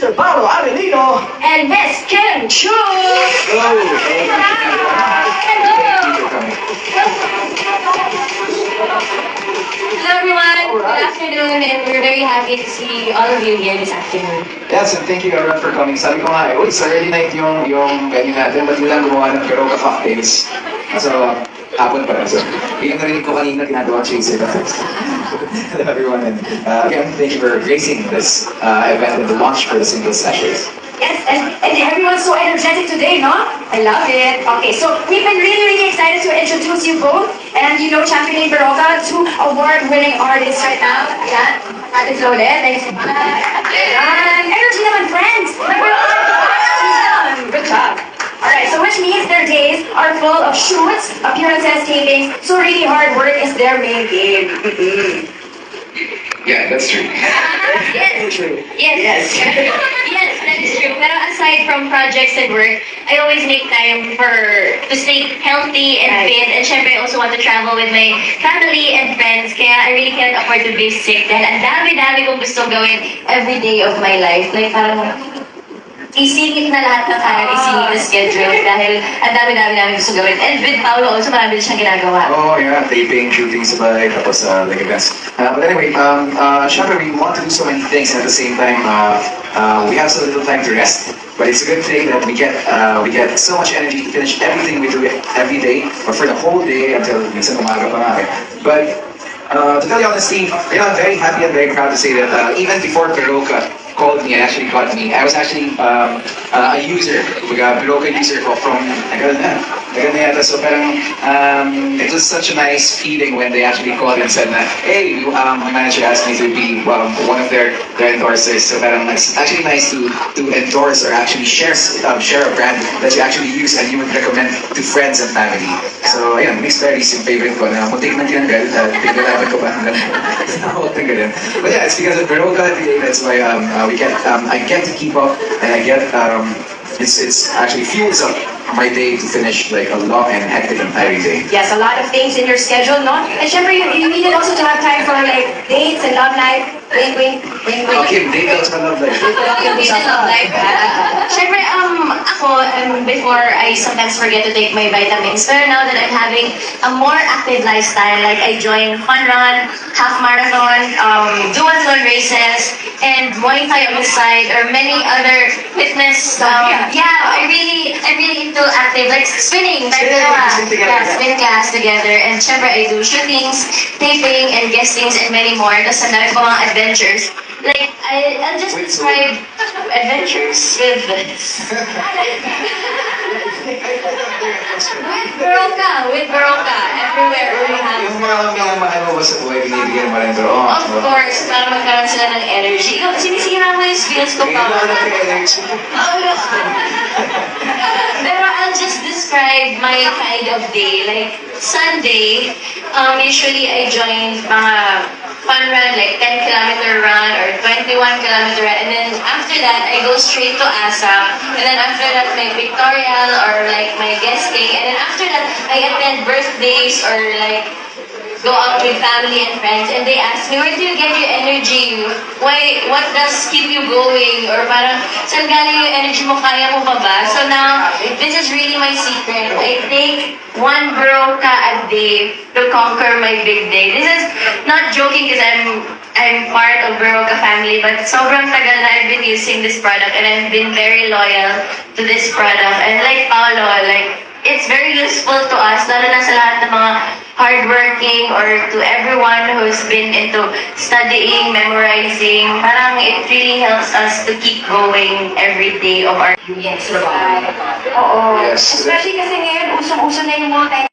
Mr. Paolo Avelino, and Miss Kim Chu. Hello. Hello everyone, good afternoon, and we're very happy to see all of you here this afternoon. Yes, and thank you everyone for coming. Sabi ko nga, uy, sa early night yung venue natin, ba't lang gumawa ng Garoka cocktails? So, hapon pa rin. So, yung narinig ko kanina, ginagawa chase it. Hello everyone, and again, thank you for gracing this event and the launch for the Single Sessions. Yes, and everyone's so energetic today, no? I love it. Okay, so we've been really excited to introduce you both. And you know Champion Baroka, two award-winning artists right now. Yan, Ate Flode, thanks so much. Yan, energy naman, friends. Good job. Alright, so which means their days are full of shoots, appearances, tapings, so really hard work is their main game. Yeah, that's true. Yes. true. Yes. Yes, that is true. Pero aside from projects and work, I always make time to stay healthy and fit. And syempre, I also want to travel with my family and friends. Kaya I really can't afford to be sick. Dahil ang dami-dami kong gusto gawin every day of my life. Like parang isingit na lahat ng kaya, isingit na schedule. Dahil ang dami-dami gusto gawin. And with Paolo also, marami din siyang ginagawa. Oh yeah, taping, shooting sabay, tapos like events. But anyway, syempre we want to do so many things and at the same time, we have so little time to rest. But it's a good thing that we get so much energy to finish everything we do every day, or for the whole day until minsan umaga pa nga. But to tell you honestly, I'm very happy and very proud to say that even before Baroka called me and actually got me, I was actually a user, Baroka user from so parang it was such a nice feeling when they actually called and said that, hey, my manager asked me to be one of their endorsers. So parang it's actually nice to endorse or actually share a brand that you actually use and you would recommend to friends and family. So ayun, mixed berries yung favorite ko na muntik na tinanggal, tingalaban ko pa hanggang tanggalin. But yeah, it's because of Baroka, that's why I get to keep up and I get it's actually fuels up my day to finish like a long and hectic and tiring day. Yes, a lot of things in your schedule, no? And syempre, you need also to have time for like dates and love life. Wing. Okay, date dates and love life. Dates and love life. Syempre, before I sometimes forget to take my vitamins. Pero now that I'm having a more active lifestyle, like I join fun run, half marathon, duathlon races, and Muay Thai on the side, or many other fitness. I'm really into active, like spinning. Spin class together. And syempre, I do shootings, taping, and guestings, and many more. Tapos ang dami ko mga adventures. Like, I'll just describe adventures with with Baroka, everywhere we have. Yung mga mahal mo ba sa buhay, binibigyan mo rin pero Of course, para magkaroon sila ng energy. Ikaw, sinisira mo yung skills ko pa. Pero I'll just describe my kind of day. Like, Sunday, usually I join mga fun run, like 10-kilometer run or 21-kilometer run. And then after that, I go straight to ASAP. And then after that, my pictorial or like my guesting. And then after that, I attend birthdays or like go out with family and friends. And they ask me, where do you get your energy? What does keep you going? Or parang, saan galing yung energy mo? Kaya mo pa ba? So now, this is really my secret. I take one Baroka a day to conquer my big day. This is not joking because I'm part of Baroka family, but sobrang tagal na I've been using this product and I've been very loyal to this product. And like Paolo, like, it's very useful to us, lalo na sa lahat ng mga hardworking or to everyone who's been into studying, memorizing. Parang it really helps us to keep going every day of our Yes. Oo. Yes. Especially kasi ngayon, usong-uso na yung mga